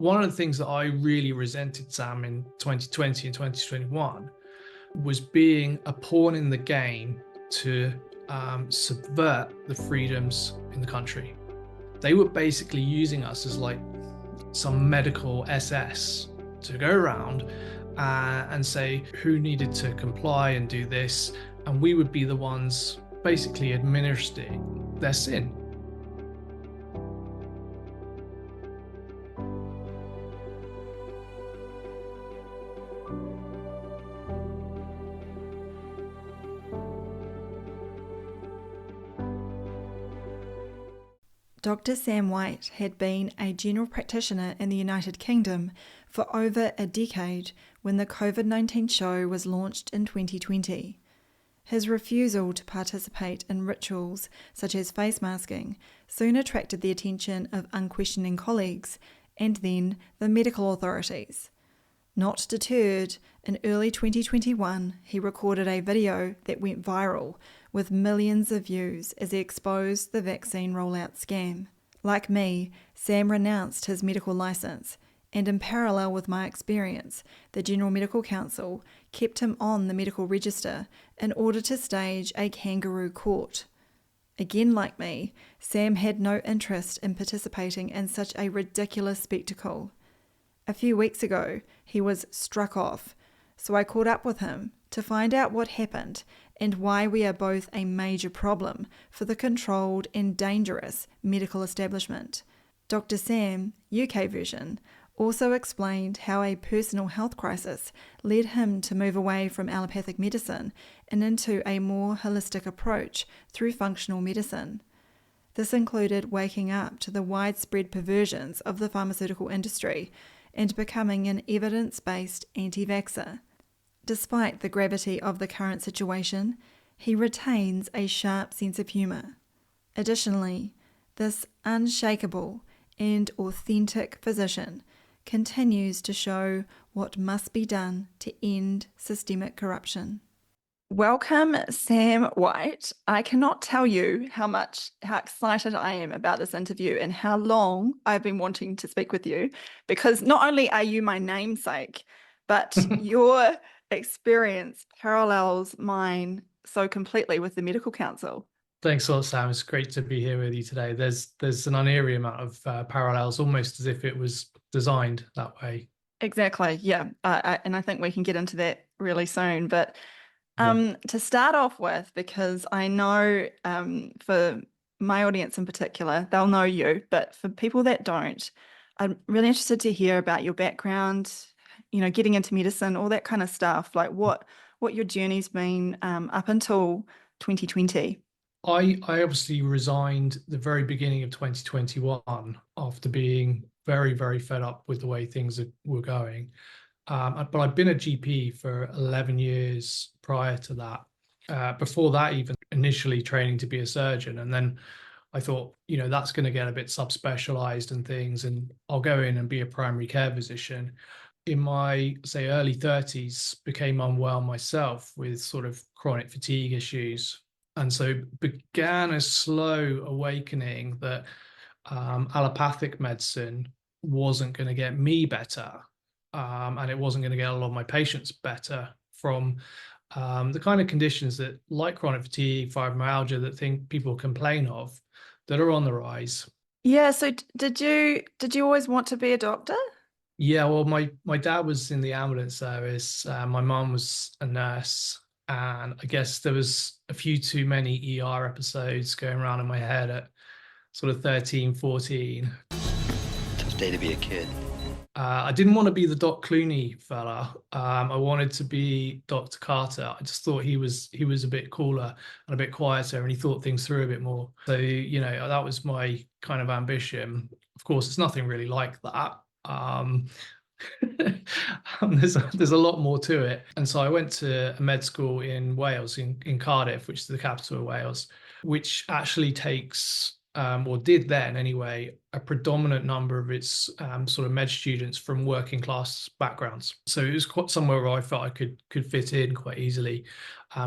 One of the things that I really resented, Sam, in 2020 and 2021 was being a pawn in the game to subvert the freedoms in the country. They were basically using us as like some medical SS to go around and say who needed to comply and do this, and we would be the ones basically administering their sin. Dr. Sam White had been a general practitioner in the United Kingdom for over a decade when the COVID-19 show was launched in 2020. His refusal to participate in rituals such as face masking soon attracted the attention of unquestioning colleagues and then the medical authorities. Not deterred, in early 2021, he recorded a video that went viral with millions of views as he exposed the vaccine rollout scam. Like me, Sam renounced his medical license, and in parallel with my experience, the General Medical Council kept him on the medical register in order to stage a kangaroo court. Again, like me, Sam had no interest in participating in such a ridiculous spectacle. A few weeks ago, he was struck off, so I caught up with him to find out what happened and why we are both a major problem for the controlled and dangerous medical establishment. Dr. Sam, UK version, also explained how a personal health crisis led him to move away from allopathic medicine and into a more holistic approach through functional medicine. This included waking up to the widespread perversions of the pharmaceutical industry and becoming an evidence-based anti-vaxxer. Despite the gravity of the current situation, he retains a sharp sense of humour. Additionally, this unshakable and authentic physician continues to show what must be done to end systemic corruption. Welcome, Sam White. I cannot tell you how excited I am about this interview and how long I've been wanting to speak with you, because not only are you my namesake, but your experience parallels mine so completely with the Medical Council. Thanks a lot, Sam. It's great to be here with you today. There's an unerring amount of parallels, almost as if it was designed that way. Exactly, yeah. And I think we can get into that really soon, but to start off with, because I know for my audience in particular, they'll know you, but for people that don't, I'm really interested to hear about your background, getting into medicine, all that kind of stuff, like what your journey's been up until 2020. I obviously resigned the very beginning of 2021 after being very, very fed up with the way things were going. But I've been a GP for 11 years prior to that. Before that, even initially training to be a surgeon. And then I thought, that's going to get a bit subspecialized and things, and I'll go in and be a primary care physician. In my, say, early 30s, became unwell myself with sort of chronic fatigue issues. And so began a slow awakening that allopathic medicine wasn't going to get me better. And it wasn't going to get a lot of my patients better from the kind of conditions that, like chronic fatigue, fibromyalgia, that people complain of, that are on the rise. Yeah. So did you always want to be a doctor? Yeah. Well, my dad was in the ambulance service. My mum was a nurse, and I guess there was a few too many ER episodes going around in my head at sort of 13, 14. Tough day to be a kid. I didn't want to be the Doc Clooney fella. I wanted to be Dr. Carter. I just thought he was a bit cooler and a bit quieter, and he thought things through a bit more. So, that was my kind of ambition. Of course, it's nothing really like that. There's a lot more to it. And so I went to a med school in Wales, in Cardiff, which is the capital of Wales, which actually takes or did then anyway, a predominant number of its sort of med students from working class backgrounds. So it was quite somewhere where I felt I could fit in quite easily.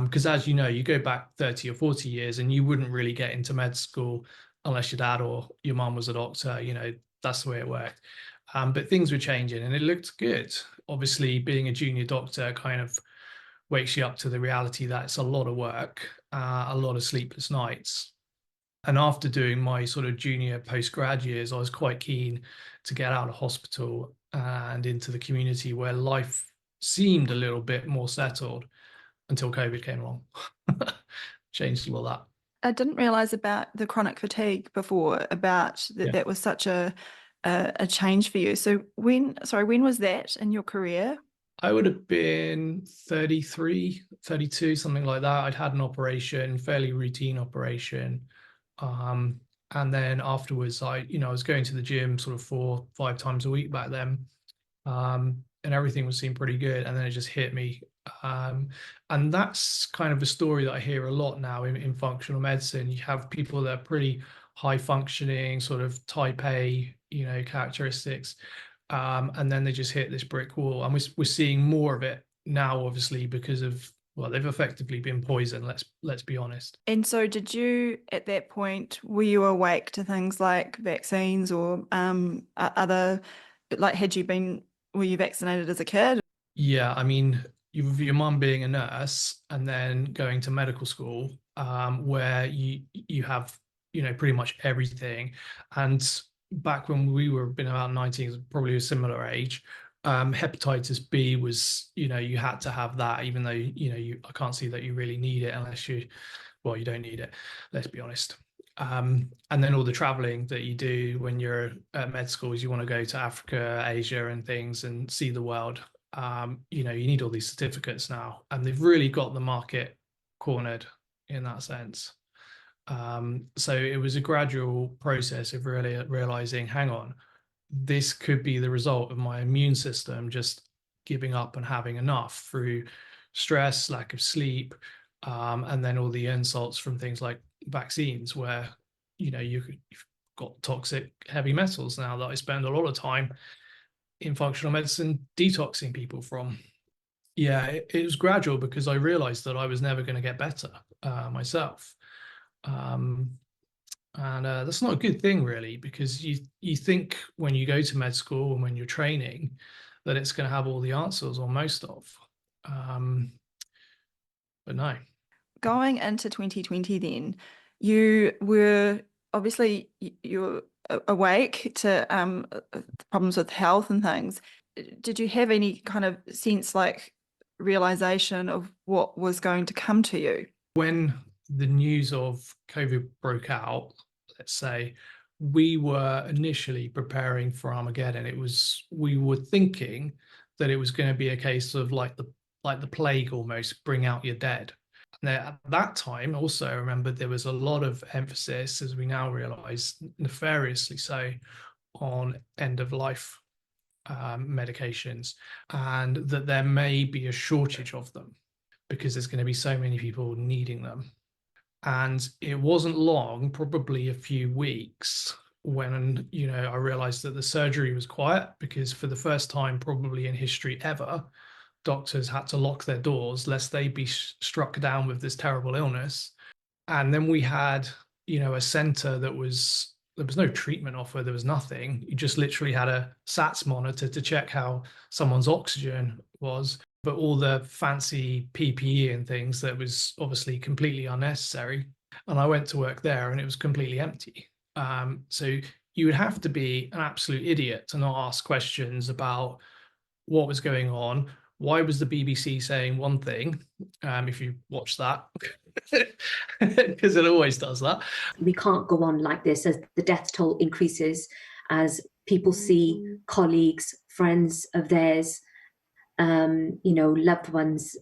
Because as you know, you go back 30 or 40 years and you wouldn't really get into med school unless your dad or your mum was a doctor. That's the way it worked. But things were changing and it looked good. Obviously, being a junior doctor kind of wakes you up to the reality that it's a lot of work, a lot of sleepless nights. And after doing my sort of junior postgrad years, I was quite keen to get out of hospital and into the community where life seemed a little bit more settled until COVID came along. Changed all that. I didn't realize about the chronic fatigue before, about that Yeah. that was such a change for you. So when was that in your career? I would have been 33, 32, something like that. I'd had an operation, fairly routine operation. Um, and then afterwards, I was going to the gym sort of 4, 5 times a week back then. And everything was seemed pretty good. And then it just hit me. And that's kind of a story that I hear a lot now in functional medicine. You have people that are pretty high functioning, sort of type A, characteristics. And then they just hit this brick wall. And we're seeing more of it now, obviously, because of, well, they've effectively been poisoned, let's be honest. And so did you, at that point, were you awake to things like vaccines or other, like were you vaccinated as a kid? Yeah, I mean, your mum being a nurse and then going to medical school, where you have, pretty much everything. And back when we were been about 19, probably a similar age, hepatitis B was, you had to have that, even though, I can't see that you really need it unless well, you don't need it, let's be honest. And then all the traveling that you do when you're at med schools, you want to go to Africa, Asia, and things and see the world. You need all these certificates now, and they've really got the market cornered in that sense. So it was a gradual process of really realizing, hang on, this could be the result of my immune system just giving up and having enough through stress, lack of sleep, and then all the insults from things like vaccines, where you've got toxic heavy metals now that I spend a lot of time in functional medicine detoxing people from. Yeah, it was gradual because I realized that I was never going to get better myself. Um, and that's not a good thing, really, because you think when you go to med school and when you're training that it's going to have all the answers or most of. But no. Going into 2020 then, you were obviously you're awake to problems with health and things. Did you have any kind of sense, like realization of what was going to come to you? When the news of COVID broke out, let's say, we were initially preparing for Armageddon. We were thinking that it was going to be a case of like the plague almost, bring out your dead. And at that time, also, I remember there was a lot of emphasis, as we now realize, nefariously so, on end of life medications, and that there may be a shortage of them because there's going to be so many people needing them. And it wasn't long, probably a few weeks, when I realized that the surgery was quiet, because for the first time probably in history ever, doctors had to lock their doors lest they be struck down with this terrible illness. And then we had, a center there was no treatment offer, there was nothing. You just literally had a SATS monitor to check how someone's oxygen was, but all the fancy PPE and things that was obviously completely unnecessary. And I went to work there and it was completely empty. So you would have to be an absolute idiot to not ask questions about what was going on. Why was the BBC saying one thing? If you watch that, because it always does that. We can't go on like this as the death toll increases, as people see colleagues, friends of theirs, loved ones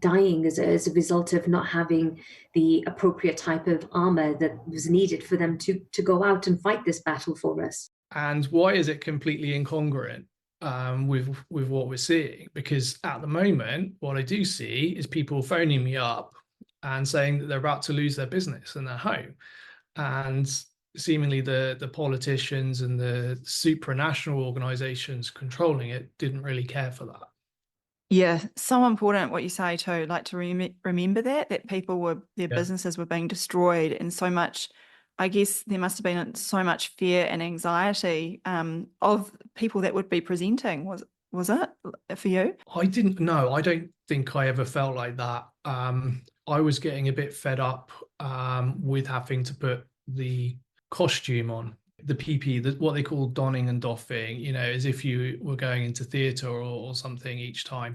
dying as a result of not having the appropriate type of armor that was needed for them to go out and fight this battle for us. And why is it completely incongruent with what we're seeing? Because at the moment, what I do see is people phoning me up and saying that they're about to lose their business and their home. And seemingly the politicians and the supranational organizations controlling it didn't really care for that. Yeah, so important what you say too, like to remember that people their businesses were being destroyed, and so much I guess there must have been so much fear and anxiety of people that would be presenting. Was it for you? I didn't know. I don't think I ever felt like that. I was getting a bit fed up with having to put the costume on, the PPE, what they call donning and doffing, as if you were going into theatre or something each time.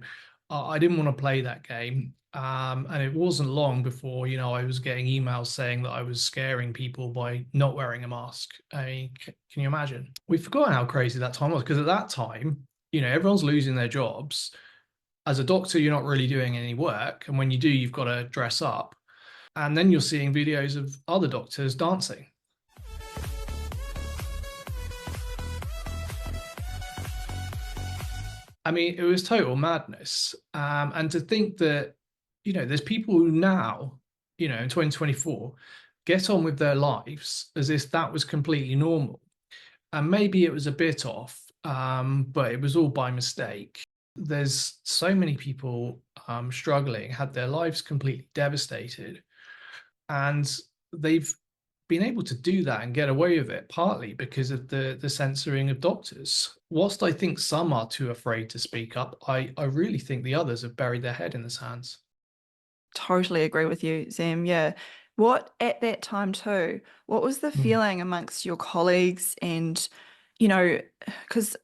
I didn't want to play that game. And it wasn't long before, I was getting emails saying that I was scaring people by not wearing a mask. I mean, can you imagine? We've forgotten how crazy that time was, because at that time, everyone's losing their jobs. As a doctor, you're not really doing any work. And when you do, you've got to dress up. And then you're seeing videos of other doctors dancing. I mean, it was total madness. And to think that, there's people who now, in 2024, get on with their lives as if that was completely normal. And maybe it was a bit off, but it was all by mistake. There's so many people struggling, had their lives completely devastated, and they've been able to do that and get away with it partly because of the censoring of doctors. Whilst I think some are too afraid to speak up, I really think the others have buried their head in the sands. Totally agree with you, Sam. Yeah. What at that time too, what was the feeling amongst your colleagues and, because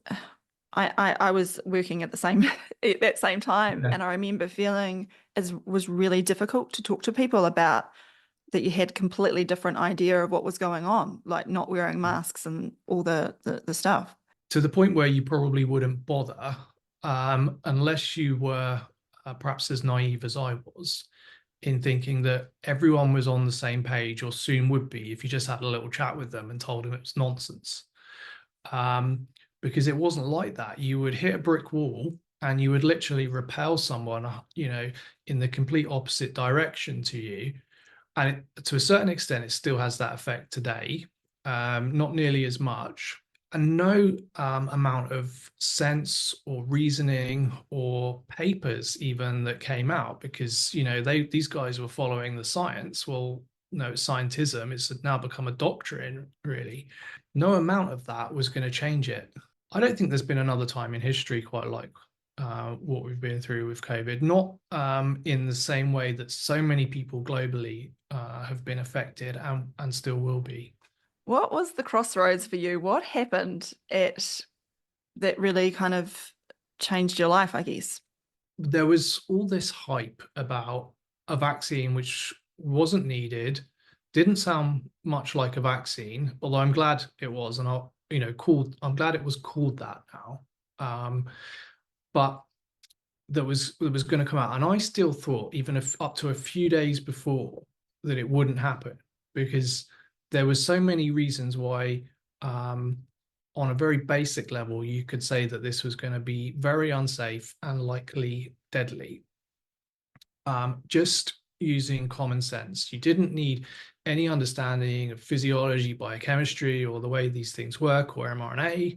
I was working at the same at that same time, Yeah. and I remember feeling it was really difficult to talk to people about that you had completely different idea of what was going on, like not wearing masks and all the stuff. To the point where you probably wouldn't bother unless you were perhaps as naive as I was, in thinking that everyone was on the same page, or soon would be, if you just had a little chat with them and told them it was nonsense. Because it wasn't like that. You would hit a brick wall and you would literally repel someone, in the complete opposite direction to you. And to a certain extent, it still has that effect today, not nearly as much. And no amount of sense or reasoning or papers even that came out, because these guys were following the science. Well, no, it's scientism. It's now become a doctrine, really. No amount of that was going to change it. I don't think there's been another time in history quite like what we've been through with COVID, not in the same way that so many people globally have been affected and still will be. What was the crossroads for you? What happened that really kind of changed your life, I guess? There was all this hype about a vaccine which wasn't needed, didn't sound much like a vaccine, although I'm glad it was, and I'm glad it was called that now. But that was going to come out, and I still thought, even if up to a few days before, that it wouldn't happen, because there was so many reasons why, on a very basic level, you could say that this was going to be very unsafe and likely deadly. Just using common sense, you didn't need any understanding of physiology, biochemistry, or the way these things work, or mRNA.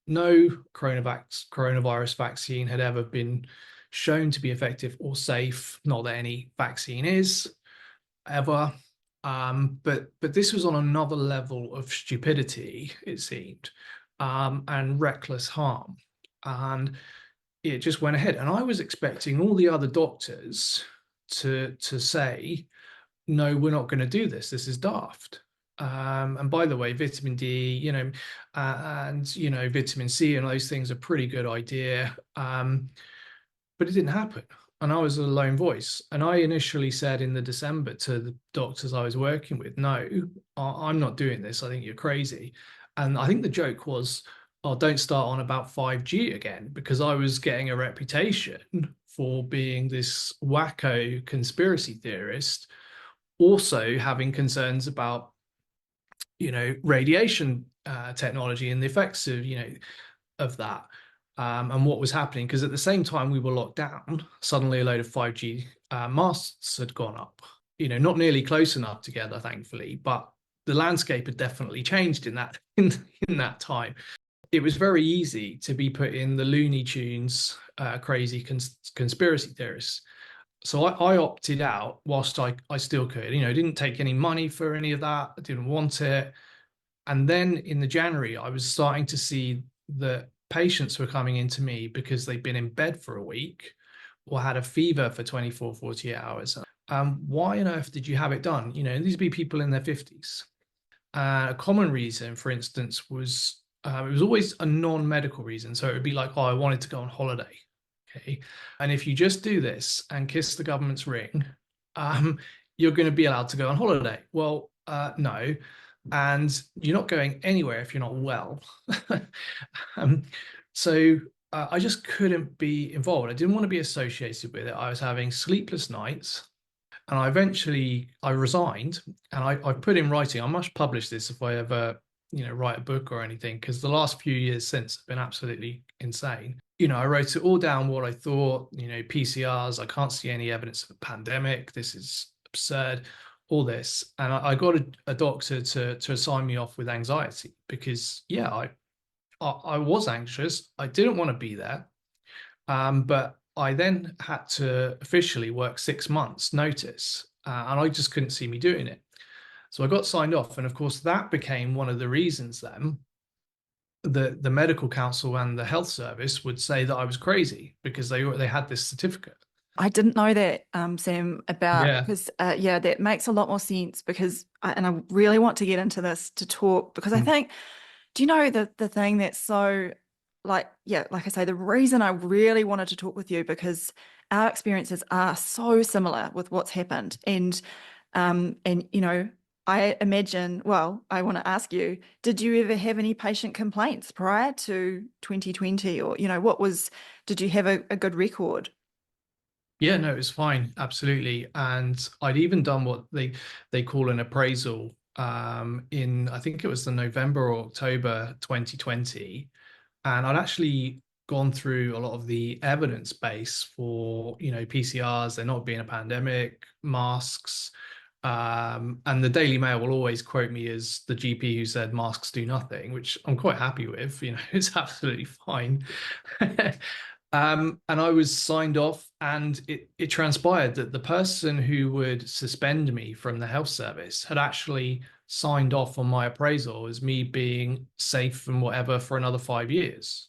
No coronavirus vaccine had ever been shown to be effective or safe. Not that any vaccine is ever. But this was on another level of stupidity, it seemed, and reckless harm. And it just went ahead. And I was expecting all the other doctors to say, no, we're not going to do this. This is daft. And by the way, vitamin D, and vitamin C and those things are pretty good idea. But it didn't happen. And I was a lone voice. And I initially said in the December to the doctors I was working with, no, I'm not doing this. I think you're crazy. And I think the joke was, oh, don't start on about 5G again, because I was getting a reputation for being this wacko conspiracy theorist, also having concerns about, radiation technology and the effects of that. And what was happening, because at the same time we were locked down, suddenly a load of 5G masts had gone up, not nearly close enough together, thankfully, but the landscape had definitely changed in that in that time. It was very easy to be put in the Looney Tunes crazy conspiracy theorists. So I opted out whilst I still could, didn't take any money for any of that. I didn't want it. And then in the January, I was starting to see that patients were coming into me because they'd been in bed for a week or had a fever for 24, 48 hours. Why on earth did you have it done? These would be people in their 50s. A common reason, for instance, was it was always a non-medical reason. So it would be like, oh, I wanted to go on holiday. Okay. And if you just do this and kiss the government's ring, you're going to be allowed to go on holiday. Well, no. And you're not going anywhere if you're not well. um, so I just couldn't be involved. I didn't want to be associated with it. I was having sleepless nights. And I resigned, and I put in writing, I must publish this if I ever, write a book or anything, because the last few years since have been absolutely insane. I wrote it all down, what I thought, PCRs, I can't see any evidence of a pandemic. This is absurd, all this. And I got a doctor to sign me off with anxiety because, yeah, I was anxious. I didn't want to be there. But I then had to officially work 6 months notice, and I just couldn't see me doing it. So I got signed off. And of course, that became one of the reasons then the medical council and the health service would say that I was crazy because they had this certificate. I didn't know that, Sam, about, Yeah. because yeah, that makes a lot more sense, because and I really want to get into this to talk, because I think, do you know the thing that's so, like, yeah, like I say, the reason I really wanted to talk with you, because our experiences are so similar with what's happened. And I imagine, well, I want to ask you, did you ever have any patient complaints prior to 2020? Or, did you have a good record? Yeah, no, it was fine, absolutely. And I'd even done what they call an appraisal in, I think it was the November or October 2020. And I'd actually gone through a lot of the evidence base for, PCRs, there not being a pandemic, masks. And the Daily Mail will always quote me as the GP who said masks do nothing, which I'm quite happy with. It's absolutely fine. And I was signed off, and it transpired that the person who would suspend me from the health service had actually signed off on my appraisal as me being safe from whatever for another 5 years.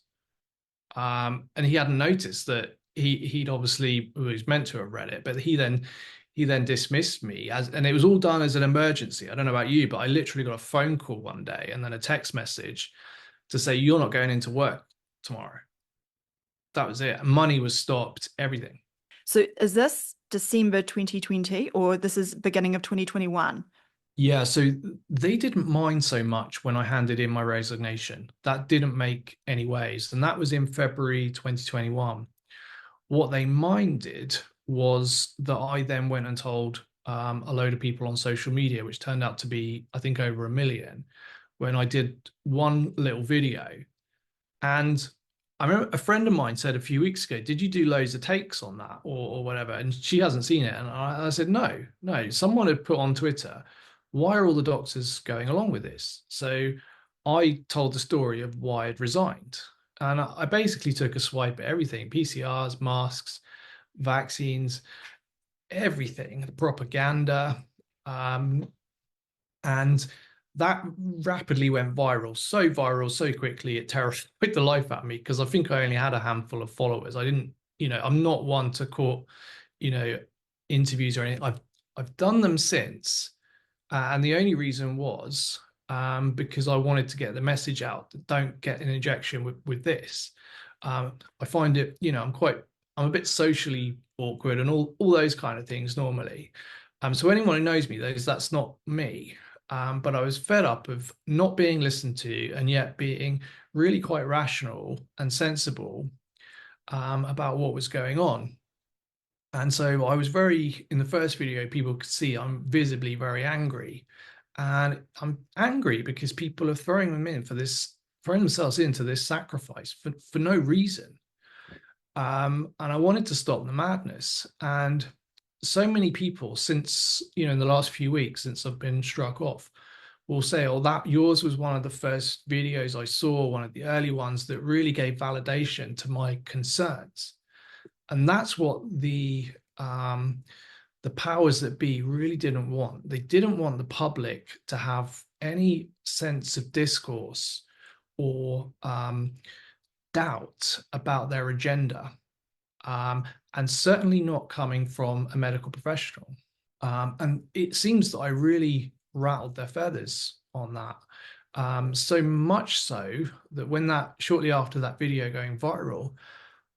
And he hadn't noticed that he'd obviously, well, he was meant to have read it, but he then dismissed me and it was all done as an emergency. I don't know about you, but I literally got a phone call one day and then a text message to say, you're not going into work tomorrow. That was it. Money was stopped, everything. So is this December 2020, or this is beginning of 2021? Yeah, so they didn't mind so much when I handed in my resignation. That didn't make any waves. And that was in February 2021. What they minded was that I then went and told a load of people on social media, which turned out to be, I think, over 1 million, when I did one little video. And I remember a friend of mine said a few weeks ago, did you do loads of takes on that or whatever? And she hasn't seen it. And I said, no. Someone had put on Twitter, why are all the doctors going along with this? So I told the story of why I'd resigned. And I basically took a swipe at everything, PCRs, masks, vaccines, everything, the propaganda. And that rapidly went viral so quickly, it terrified the life out of me because I think I only had a handful of followers. I didn't, I'm not one to court, interviews or anything. I've done them since. And the only reason was because I wanted to get the message out that don't get an injection with this. I find it, I'm a bit socially awkward and all those kind of things normally. So anyone who knows me knows that's not me. But I was fed up of not being listened to and yet being really quite rational and sensible about what was going on. And so I was in the first video, people could see I'm visibly very angry. And I'm angry because people are throwing themselves into this sacrifice for no reason. And I wanted to stop the madness. And so many people since, in the last few weeks, since I've been struck off, will say, oh, that yours was one of the first videos I saw, one of the early ones that really gave validation to my concerns. And that's what the the powers that be really didn't want. They didn't want the public to have any sense of discourse or doubt about their agenda, and certainly not coming from a medical professional. And it seems that I really rattled their feathers on that. So much so that shortly after that video going viral,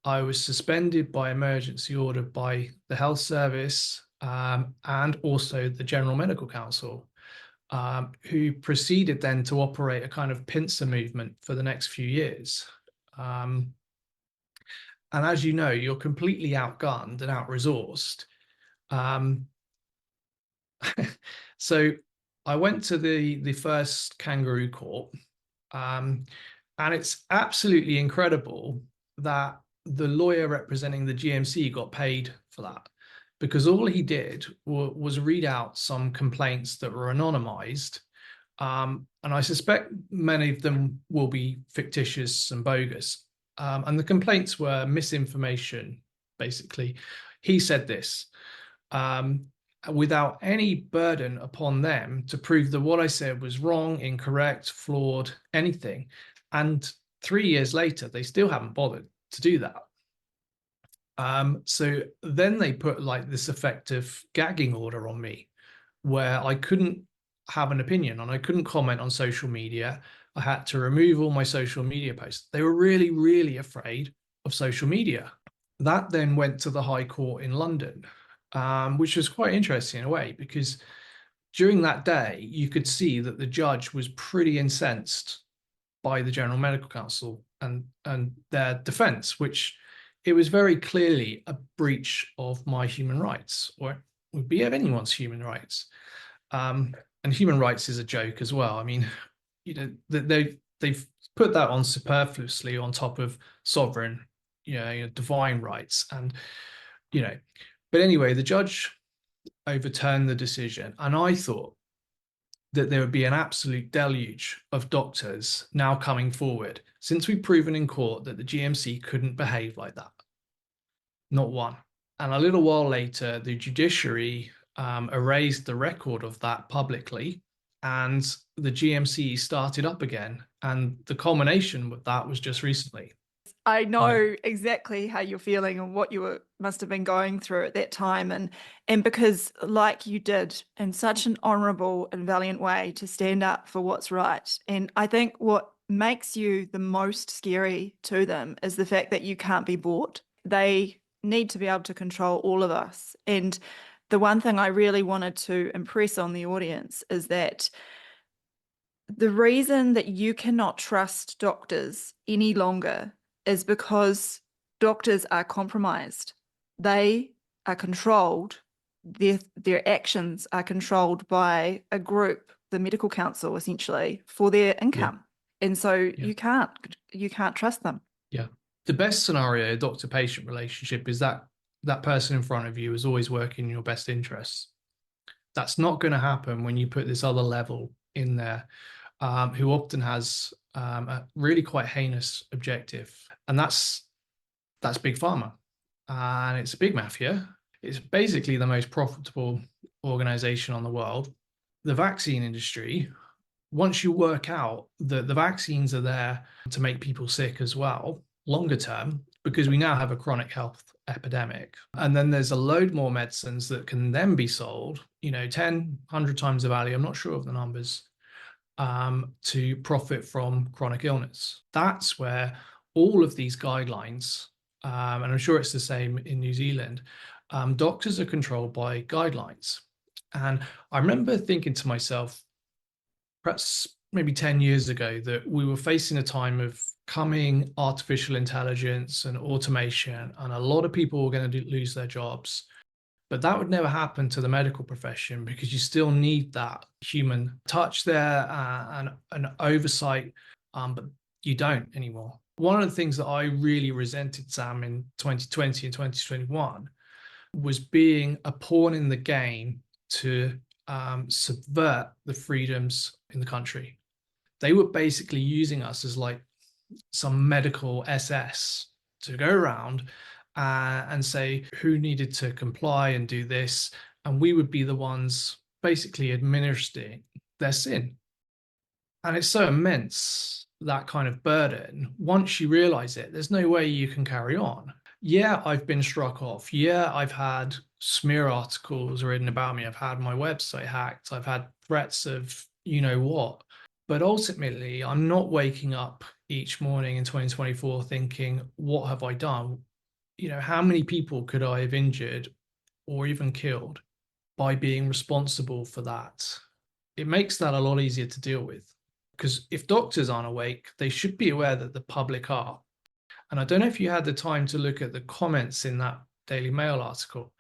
I was suspended by emergency order by the health service, and also the General Medical Council, who proceeded then to operate a kind of pincer movement for the next few years. And as you know, you're completely outgunned and out-resourced. So I went to the first kangaroo court, and it's absolutely incredible that the lawyer representing the GMC got paid for that, because all he did was read out some complaints that were anonymized, and I suspect many of them will be fictitious and bogus. And the complaints were misinformation, basically. He said this, without any burden upon them to prove that what I said was wrong, incorrect, flawed, anything. And 3 years later, they still haven't bothered to do that. So then they put like this effective gagging order on me, where I couldn't have an opinion and I couldn't comment on social media. I had to remove all my social media posts. They were really, really afraid of social media. That then went to the High Court in London, which was quite interesting in a way, because during that day, you could see that the judge was pretty incensed by the General Medical Council and their defense, which it was very clearly a breach of my human rights, or it would be of anyone's human rights. And human rights is a joke as well. I mean, you know, they've put that on superfluously on top of sovereign, divine rights. And, but anyway, the judge overturned the decision. And I thought that there would be an absolute deluge of doctors now coming forward, since we've proven in court that the GMC couldn't behave like that. Not one. And a little while later, the judiciary erased the record of that publicly, and the GMC started up again. And the culmination with that was just recently. I know exactly how you're feeling and what you must have been going through at that time. And because, like you did, in such an honourable and valiant way to stand up for what's right. And I think what makes you the most scary to them is the fact that you can't be bought. They need to be able to control all of us. And the one thing I really wanted to impress on the audience is that the reason that you cannot trust doctors any longer is because doctors are compromised. They are controlled. Their actions are controlled by a group, the medical council, essentially, for their income. Yeah. And so you can't trust them. Yeah. The best scenario, doctor-patient relationship, is that person in front of you is always working in your best interests. That's not going to happen when you put this other level in there, who often has a really quite heinous objective. And that's Big Pharma. And it's a big mafia. It's basically the most profitable organization on the world. The vaccine industry, once you work out that the vaccines are there to make people sick as well, longer term, because we now have a chronic health epidemic. And then there's a load more medicines that can then be sold, 10, 100 times the value, I'm not sure of the numbers, to profit from chronic illness. That's where all of these guidelines, and I'm sure it's the same in New Zealand, doctors are controlled by guidelines. And I remember thinking to myself, perhaps maybe 10 years ago, that we were facing a time of coming artificial intelligence and automation, and a lot of people were going to lose their jobs. But that would never happen to the medical profession, because you still need that human touch there and oversight, but you don't anymore. One of the things that I really resented, Sam, in 2020 and 2021 was being a pawn in the game to subvert the freedoms in the country. They were basically using us as like some medical SS to go around and say who needed to comply and do this. And we would be the ones basically administering their sin. And it's so immense, that kind of burden. Once you realize it, there's no way you can carry on. Yeah, I've been struck off. Yeah, I've had smear articles written about me. I've had my website hacked. I've had threats of you know what. But ultimately, I'm not waking up each morning in 2024 thinking, what have I done? You know, how many people could I have injured or even killed by being responsible for that? It makes that a lot easier to deal with. Because if doctors aren't awake, they should be aware that the public are. And I don't know if you had the time to look at the comments in that Daily Mail article,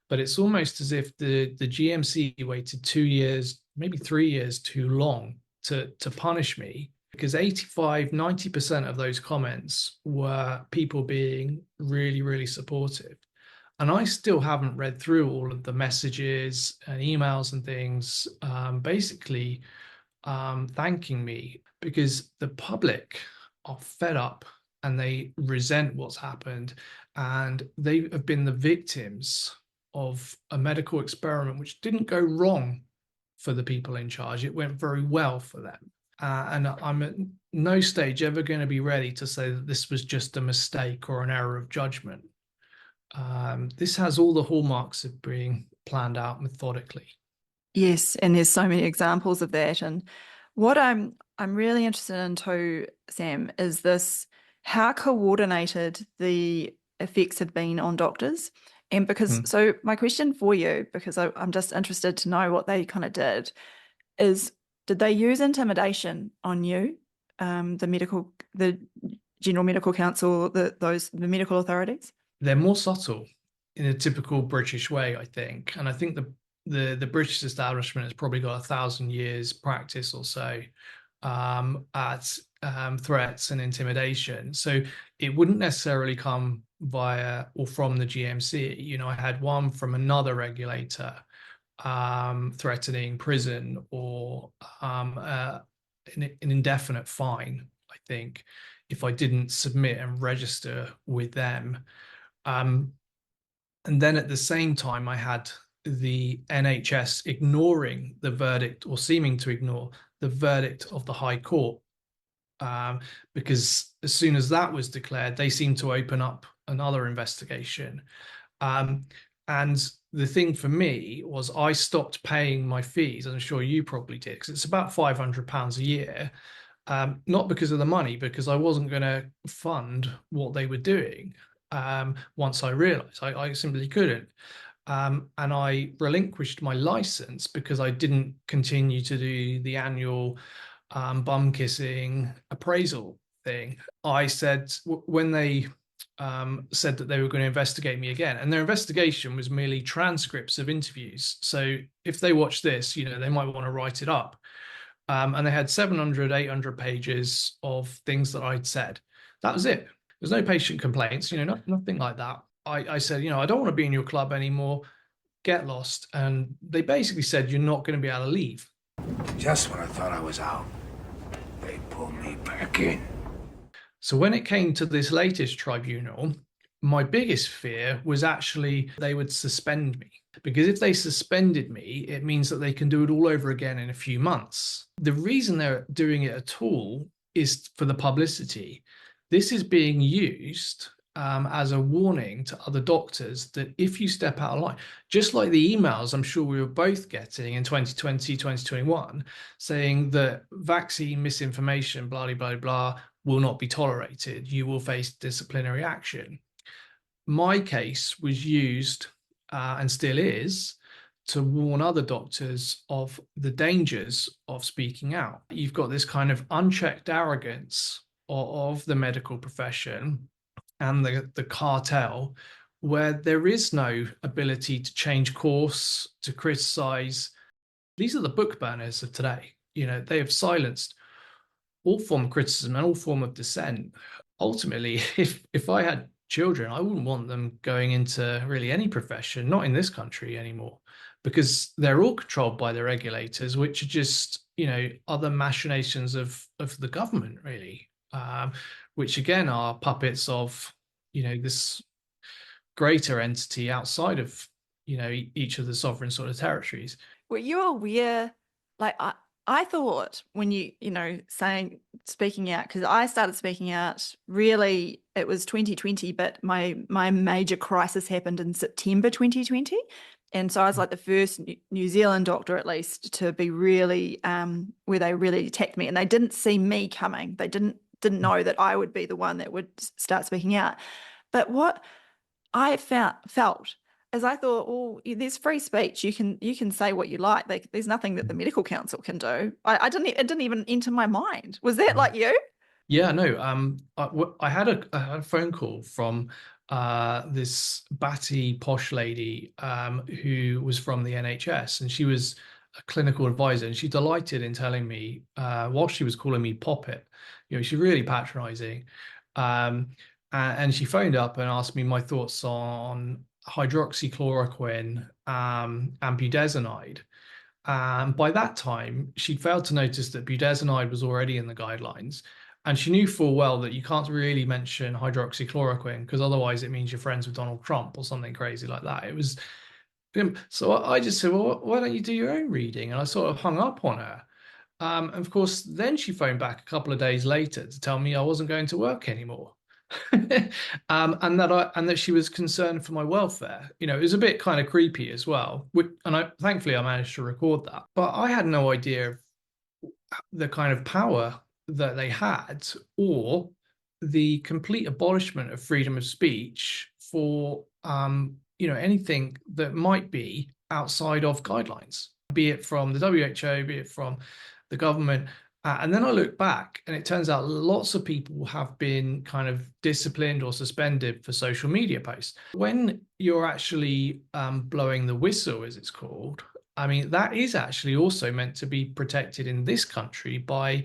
but it's almost as if the GMC waited 2 years, maybe 3 years too long to punish me, because 85–90% of those comments were people being really, really supportive. And I still haven't read through all of the messages and emails and things, basically thanking me, because the public are fed up and they resent what's happened, and they have been the victims of a medical experiment which didn't go wrong for the people in charge. It went very well for them. And I'm at no stage ever going to be ready to say that this was just a mistake or an error of judgment. This has all the hallmarks of being planned out methodically. Yes, and there's so many examples of that. And what I'm really interested in too, Sam, is this how coordinated the effects have been on doctors. And because so my question for you, because I'm just interested to know what they kind of did, is did they use intimidation on you, the General Medical Council, the medical authorities? They're more subtle in a typical British way, I think. And I think the British establishment has probably got 1,000 years practice or so at threats and intimidation. So it wouldn't necessarily come via or from the GMC. You know, I had one from another regulator threatening prison or an indefinite fine, I think, if I didn't submit and register with them. And then at the same time, I had the NHS ignoring the verdict, or seeming to ignore the verdict of the High Court, because as soon as that was declared, they seemed to open up another investigation. And the thing for me was I stopped paying my fees, and I'm sure you probably did, because it's about £500 a year. Not because of the money, because I wasn't going to fund what they were doing. Once I realized I simply couldn't. And I relinquished my license because I didn't continue to do the annual bum kissing appraisal thing. I said, when they said that they were going to investigate me again, and their investigation was merely transcripts of interviews. So if they watch this, you know, they might want to write it up. And they had 700, 800 pages of things that I'd said. That was it. There's no patient complaints, you know, nothing like that. I said, you know, I don't want to be in your club anymore. Get lost. And they basically said, you're not going to be able to leave. Just when I thought I was out, they pulled me back in. So when it came to this latest tribunal, my biggest fear was actually they would suspend me. Because if they suspended me, it means that they can do it all over again in a few months. The reason they're doing it at all is for the publicity. This is being used as a warning to other doctors that if you step out of line, just like the emails I'm sure we were both getting in 2020, 2021, saying that vaccine misinformation, blah, blah, blah, blah, will not be tolerated. You will face disciplinary action. My case was used and still is to warn other doctors of the dangers of speaking out. You've got this kind of unchecked arrogance of the medical profession and the cartel, where there is no ability to change course, to criticize. These are the book burners of today. You know, they have silenced all form of criticism and all form of dissent. Ultimately, if I had children, I wouldn't want them going into really any profession, not in this country anymore, because they're all controlled by the regulators, which are just, you know, other machinations of the government, really, which again are puppets of, you know, this greater entity outside of, each of the sovereign sort of territories. Were you aware, like I thought when speaking out, because I started speaking out, really it was 2020, but my major crisis happened in September 2020. And so I was like the first New Zealand doctor, at least, to be really, where they really attacked me, and they didn't see me coming. They didn't know that I would be the one that would start speaking out. But what I felt as I thought, well, there's free speech. You can say what you like. There's nothing that the medical council can do. It didn't even enter my mind. Was that like you? Yeah, no. I had a phone call from this batty posh lady who was from the NHS, and she was a clinical advisor, and she delighted in telling me, while she was calling me Poppet, she's really patronizing. And she phoned up and asked me my thoughts on hydroxychloroquine and budesonide. By that time, she'd failed to notice that budesonide was already in the guidelines. And she knew full well that you can't really mention hydroxychloroquine because otherwise it means you're friends with Donald Trump or something crazy like that. It was, so I just said, well, why don't you do your own reading? And I sort of hung up on her. And of course, then she phoned back a couple of days later to tell me I wasn't going to work anymore. And that she was concerned for my welfare. It was a bit kind of creepy as well. And thankfully I managed to record that. But I had no idea of the kind of power that they had, or the complete abolishment of freedom of speech for anything that might be outside of guidelines, be it from the WHO, be it from the government. And then I look back and it turns out lots of people have been kind of disciplined or suspended for social media posts. When you're actually blowing the whistle, as it's called, I mean, that is actually also meant to be protected in this country by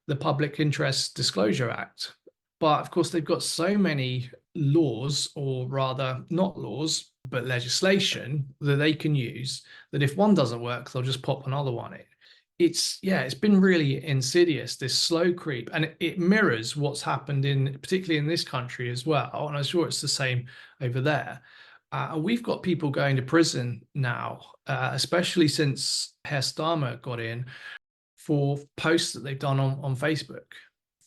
the Public Interest Disclosure Act. But of course, they've got so many laws, or rather not laws, but legislation that they can use, that if one doesn't work, they'll just pop another one in. It's been really insidious, this slow creep, and it mirrors what's happened particularly in this country as well. And I'm sure it's the same over there. We've got people going to prison now, especially since Herr Starmer got in, for posts that they've done on Facebook.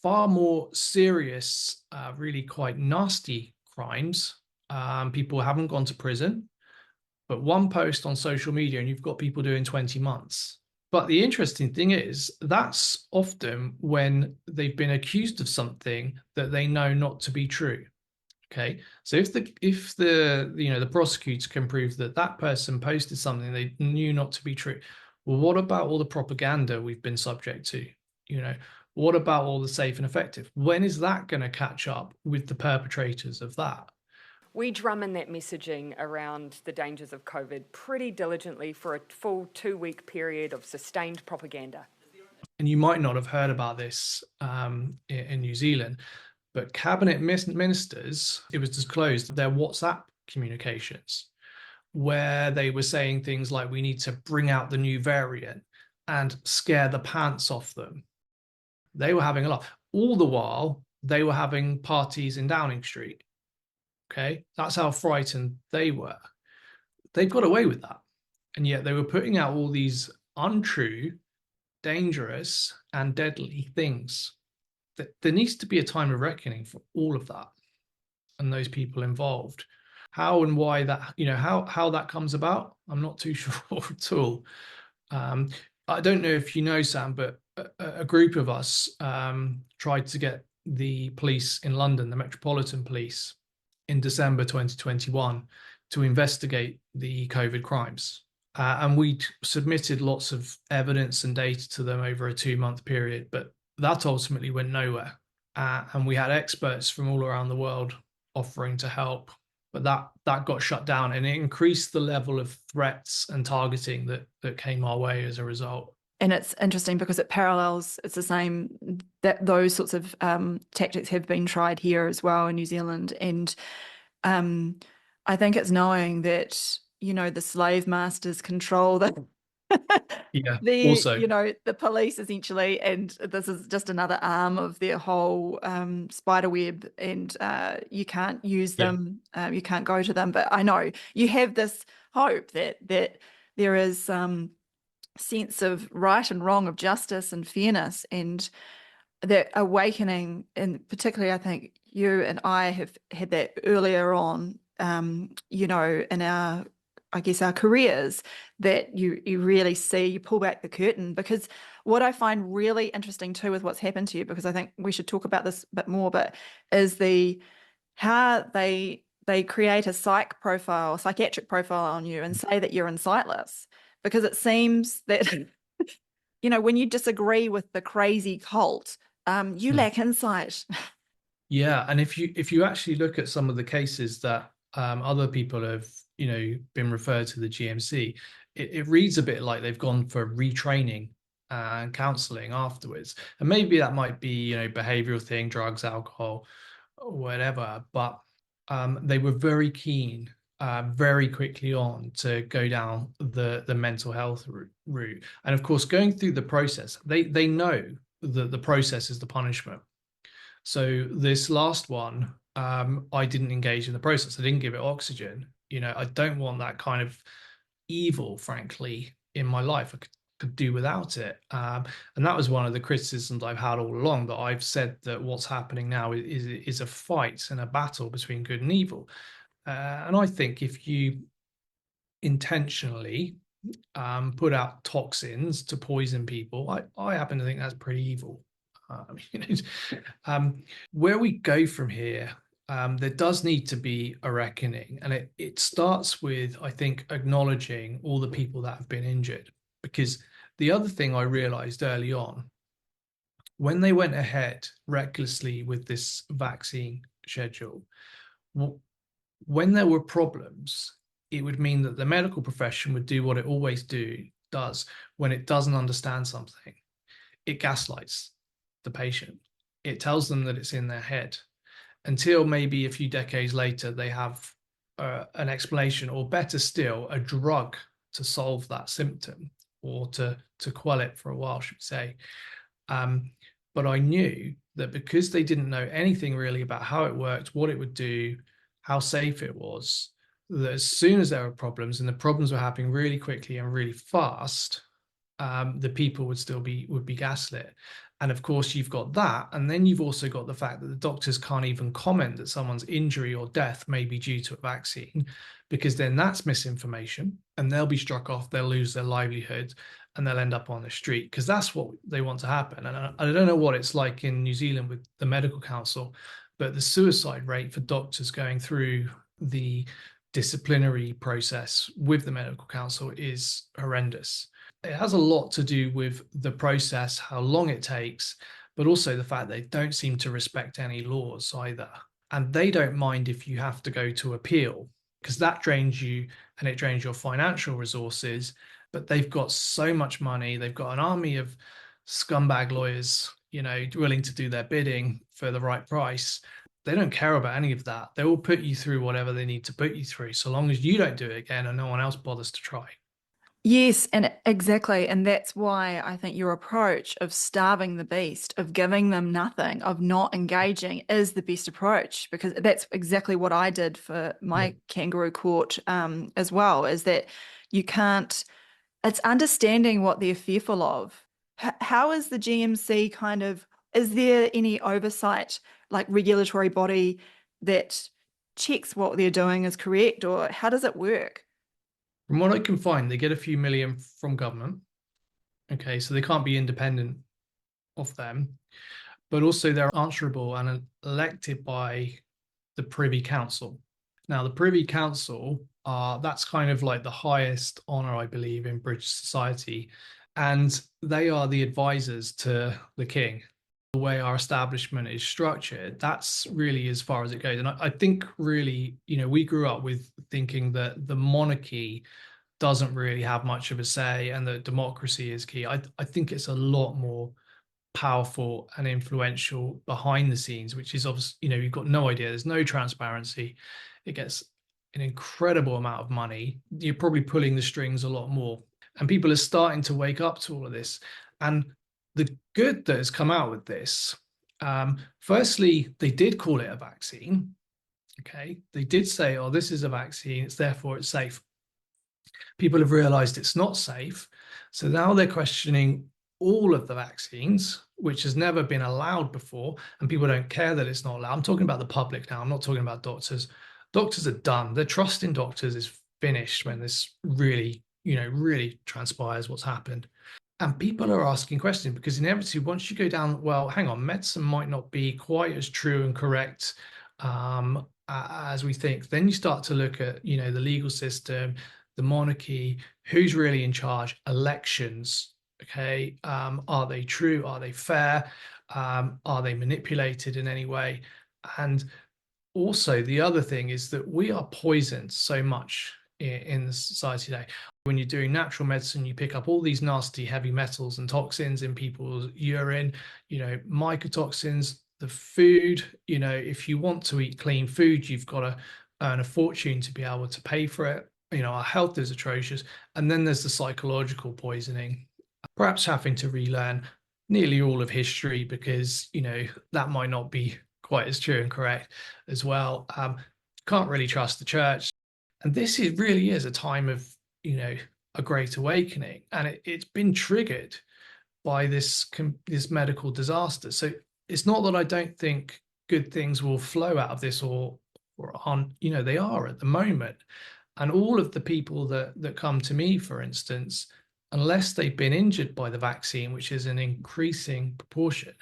Far more serious, really quite nasty crimes. People haven't gone to prison, but one post on social media and you've got people doing 20 months. But the interesting thing is that's often when they've been accused of something that they know not to be true. Okay, so if the prosecutor can prove that that person posted something they knew not to be true, well, what about all the propaganda we've been subject to? What about all the safe and effective? When is that going to catch up with the perpetrators of that? We drum in that messaging around the dangers of COVID pretty diligently for a full 2-week period of sustained propaganda. And you might not have heard about this in New Zealand, but cabinet ministers, it was disclosed their WhatsApp communications, where they were saying things like, we need to bring out the new variant and scare the pants off them. They were having a laugh. All the while, they were having parties in Downing Street. Okay, that's how frightened they were. They got away with that. And yet they were putting out all these untrue, dangerous, and deadly things. There needs to be a time of reckoning for all of that and those people involved. How and why that, how that comes about, I'm not too sure at all. I don't know if you know, Sam, but a group of us tried to get the police in London, the Metropolitan Police, in December 2021 to investigate the COVID crimes. And we submitted lots of evidence and data to them over a 2-month period, but that ultimately went nowhere. And we had experts from all around the world offering to help, but that got shut down, and it increased the level of threats and targeting that came our way as a result. And it's interesting because it parallels, it's the same, that those sorts of tactics have been tried here as well in New Zealand. And I think it's knowing that, the slave masters control Yeah. The Also, the police essentially, and this is just another arm of their whole spider web, and you can't use yeah. them, you can't go to them. But I know you have this hope that there is some sense of right and wrong, of justice and fairness, and that awakening. And particularly, I think you and I have had that earlier on, in our, I guess, our careers, that you really see, you pull back the curtain. Because what I find really interesting too with what's happened to you, because I think we should talk about this a bit more, but is how they create a psychiatric profile on you and say that you're insightless, because it seems that when you disagree with the crazy cult, you lack insight. Yeah, and if you actually look at some of the cases that other people have, been referred to the GMC, it reads a bit like they've gone for retraining and counselling afterwards. And maybe that might be, behavioural thing, drugs, alcohol, whatever. But they were very keen, very quickly on, to go down the mental health route. And of course, going through the process, they know that the process is the punishment. So this last one, I didn't engage in the process. I didn't give it oxygen. I don't want that kind of evil, frankly, in my life. I could do without it. And that was one of the criticisms I've had all along, that I've said that what's happening now is a fight and a battle between good and evil. And I think if you intentionally put out toxins to poison people, I happen to think that's pretty evil. Where we go from here, there does need to be a reckoning, and it starts with, I think, acknowledging all the people that have been injured. Because the other thing I realized early on, when they went ahead recklessly with this vaccine schedule, when there were problems, it would mean that the medical profession would do what it always does when it doesn't understand something. It gaslights the patient. It tells them that it's in their head, until maybe a few decades later they have an explanation, or better still, a drug to solve that symptom, or to quell it for a while, should we say. But I knew that because they didn't know anything really about how it worked, what it would do, how safe it was, that as soon as there were problems, and the problems were happening really quickly and really fast, the people would be gaslit. And of course, you've got that, and then you've also got the fact that the doctors can't even comment that someone's injury or death may be due to a vaccine, because then that's misinformation, and they'll be struck off, they'll lose their livelihood, and they'll end up on the street, because that's what they want to happen. And I don't know what it's like in New Zealand with the medical council, but the suicide rate for doctors going through the disciplinary process with the medical council is horrendous. It has a lot to do with the process, how long it takes, but also the fact they don't seem to respect any laws either. And they don't mind if you have to go to appeal, because that drains you, and it drains your financial resources. But they've got so much money. They've got an army of scumbag lawyers, willing to do their bidding for the right price. They don't care about any of that. They will put you through whatever they need to put you through, so long as you don't do it again and no one else bothers to try. Yes, and exactly. And that's why I think your approach of starving the beast, of giving them nothing, of not engaging, is the best approach, because that's exactly what I did for my kangaroo court as well, is that you can't, it's understanding what they're fearful of. How is the GMC is there any oversight, like regulatory body, that checks what they're doing is correct, or how does it work? From what I can find, they get a few million from government. Okay, so they can't be independent of them. But also they're answerable and elected by the Privy Council. Now, the Privy Council that's kind of like the highest honour, I believe, in British society. And they are the advisors to the king. The way our establishment is structured, that's really as far as it goes. And I think really, we grew up with thinking that the monarchy doesn't really have much of a say and that democracy is key. I think it's a lot more powerful and influential behind the scenes, which is obviously, you've got no idea. There's no transparency. It gets an incredible amount of money. You're probably pulling the strings a lot more. And people are starting to wake up to all of this. And the good that has come out with this, firstly, they did call it a vaccine. Okay. They did say, oh, this is a vaccine, therefore it's safe. People have realized it's not safe. So now they're questioning all of the vaccines, which has never been allowed before. And people don't care that it's not allowed. I'm talking about the public now. I'm not talking about doctors. Doctors are done. Their trust in doctors is finished when this really, really transpires what's happened. And people are asking questions because inevitably, once you go down, well, hang on, medicine might not be quite as true and correct as we think. Then you start to look at, the legal system, the monarchy, who's really in charge, elections. Okay, are they true? Are they fair? Are they manipulated in any way? And also, the other thing is that we are poisoned so much in the society today. When you're doing natural medicine, you pick up all these nasty heavy metals and toxins in people's urine, mycotoxins, the food, if you want to eat clean food, you've got to earn a fortune to be able to pay for it. Our health is atrocious. And then there's the psychological poisoning, perhaps having to relearn nearly all of history because, that might not be quite as true and correct as well. Can't really trust the church. And this really is a time of, a great awakening. And it's been triggered by this medical disaster. So it's not that I don't think good things will flow out of this or on, they are at the moment. And all of the people that come to me, for instance, unless they've been injured by the vaccine, which is an increasing proportion,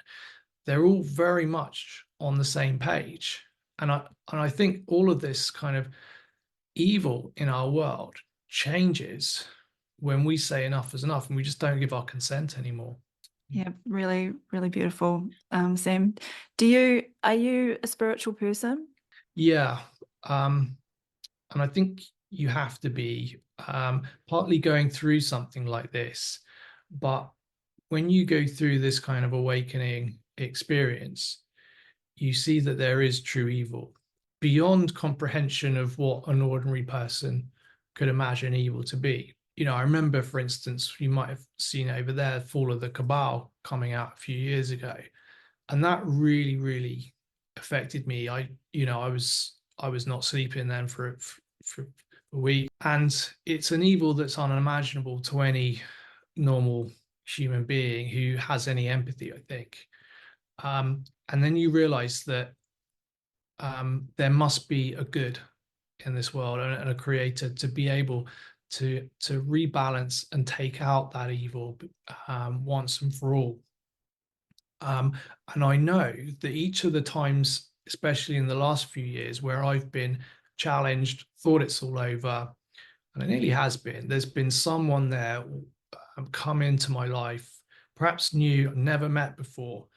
they're all very much on the same page. And I think all of this kind of evil in our world changes when we say enough is enough and we just don't give our consent anymore. Yeah, really, really beautiful. Sam, are you a spiritual person? Yeah. And I think you have to be, partly going through something like this, but when you go through this kind of awakening experience, you see that there is true evil beyond comprehension of what an ordinary person could imagine evil to be. I remember, for instance, you might have seen over there, Fall of the Cabal coming out a few years ago. And that really, really affected me. I was not sleeping then for a week. And it's an evil that's unimaginable to any normal human being who has any empathy, I think. And then you realize that there must be a good in this world and a creator to be able to rebalance and take out that evil once and for all. And I know that each of the times, especially in the last few years, where I've been challenged, thought it's all over, and it nearly has been, there's been someone there come into my life, perhaps new, never met before,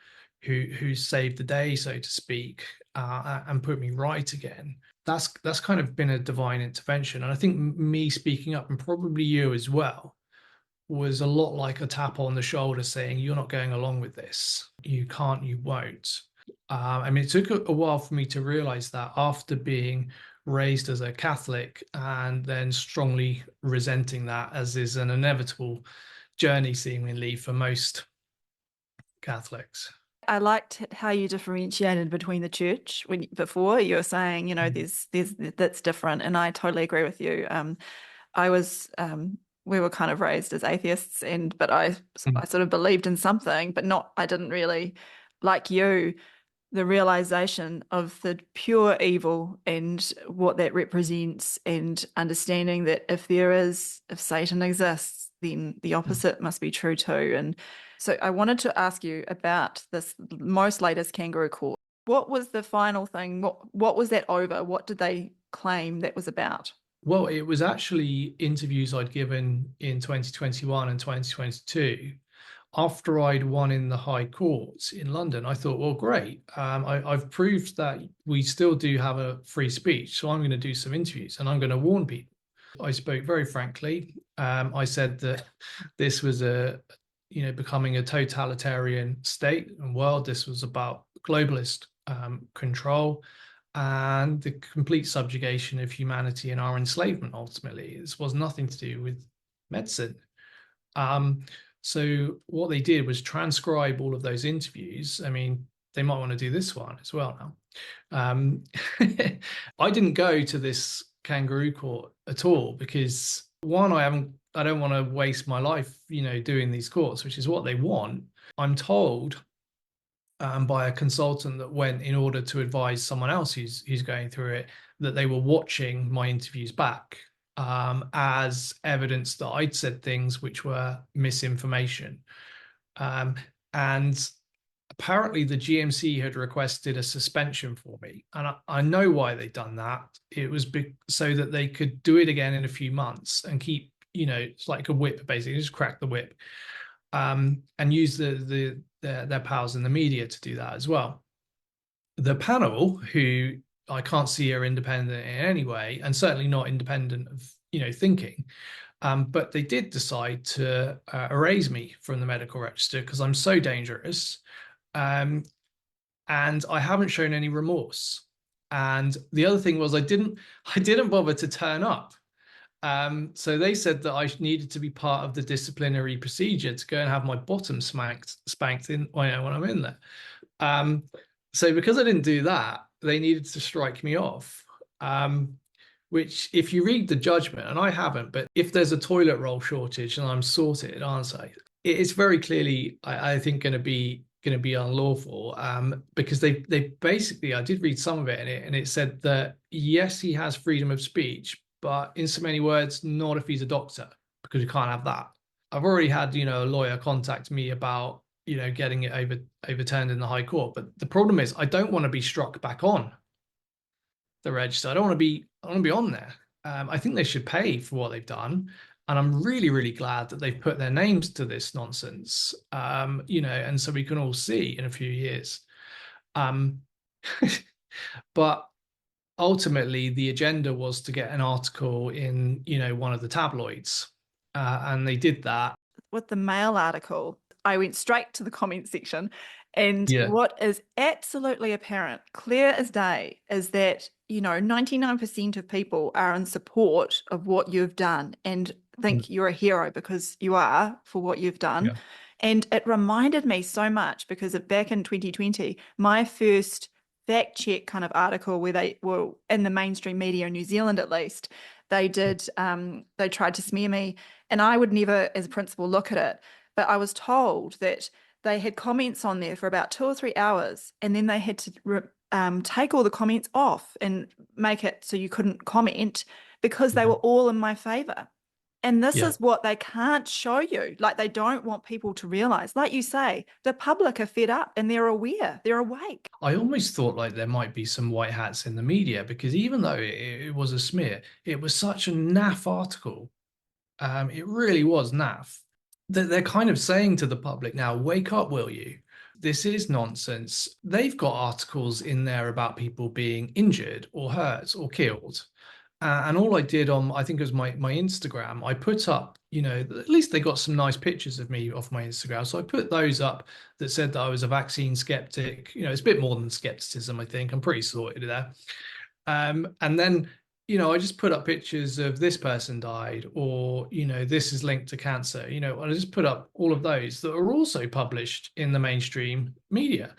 who saved the day, so to speak, and put me right again. That's kind of been a divine intervention. And I think me speaking up, and probably you as well, was a lot like a tap on the shoulder saying, you're not going along with this. You can't, you won't. It took a while for me to realize that after being raised as a Catholic and then strongly resenting that, as is an inevitable journey seemingly for most Catholics. I liked how you differentiated between the church before you were saying, there's that's different, and I totally agree with you. We were kind of raised as atheists, but I sort of believed in something, but I didn't really, like you, the realization of the pure evil and what that represents, and understanding that if Satan exists, then the opposite must be true too. And so I wanted to ask you about this most latest kangaroo court. What was the final thing? What was that over? What did they claim that was about? Well, it was actually interviews I'd given in 2021 and 2022. After I'd won in the High Court in London, I thought, well, great. I've proved that we still do have a free speech. So I'm going to do some interviews and I'm going to warn people. I spoke very frankly. I said that this was becoming a totalitarian state and world. This was about globalist control and the complete subjugation of humanity and our enslavement. Ultimately, this was nothing to do with medicine. So what they did was transcribe all of those interviews. I mean, they might want to do this one as well now. I didn't go to this kangaroo court at all because one, I don't want to waste my life, doing these courts, which is what they want. I'm told by a consultant that went in order to advise someone else who's going through it, that they were watching my interviews back as evidence that I'd said things which were misinformation. And apparently the GMC had requested a suspension for me. And I know why they'd done that. It was so that they could do it again in a few months and keep, it's like a whip, basically, just crack the whip. And use their powers in the media to do that as well. The panel, who I can't see are independent in any way, and certainly not independent of thinking, but they did decide to erase me from the medical register because I'm so dangerous, and I haven't shown any remorse. And the other thing was I didn't bother to turn up. So they said that I needed to be part of the disciplinary procedure to go and have my bottom spanked in when I'm in there. So because I didn't do that, they needed to strike me off. Which, if you read the judgment, and I haven't, but if there's a toilet roll shortage and I'm sorted, aren't I? It's very clearly, I think, going to be unlawful, because they basically, I did read some of it, and it said that yes, he has freedom of speech, but in so many words, not if he's a doctor, because you can't have that. I've already had, a lawyer contact me about, getting it overturned in the High Court. But the problem is I don't want to be struck back on the register. I want to be on there. I think they should pay for what they've done. And I'm really, really glad that they've put their names to this nonsense, and so we can all see in a few years. But ultimately, the agenda was to get an article in, one of the tabloids, and they did that. With the Mail article, I went straight to the comment section, and Yeah. what is absolutely apparent, clear as day, is that 99% of people are in support of what you've done and think you're a hero because you are for what you've done. Yeah. And it reminded me so much because back in 2020, my first fact check kind of article where they were in the mainstream media in New Zealand, at least, they tried to smear me, and I would never as a principal look at it, but I was told that they had comments on there for about 2 or 3 hours, and then they had to take all the comments off and make it so you couldn't comment because they were all in my favor. And this is what they can't show you. Like, they don't want people to realize, like you say, the public are fed up and they're aware, they're awake. I almost thought like there might be some white hats in the media, because even though it was a smear, it was such a naff article. It really was naff. They're kind of saying to the public now, wake up, will you? This is nonsense. They've got articles in there about people being injured or hurt or killed. And all I did on, I think it was my Instagram, I put up, at least they got some nice pictures of me off my Instagram. So I put those up that said that I was a vaccine skeptic. It's a bit more than skepticism, I think. I'm pretty sorted there. And then, I just put up pictures of this person died, or, this is linked to cancer. I just put up all of those that are also published in the mainstream media.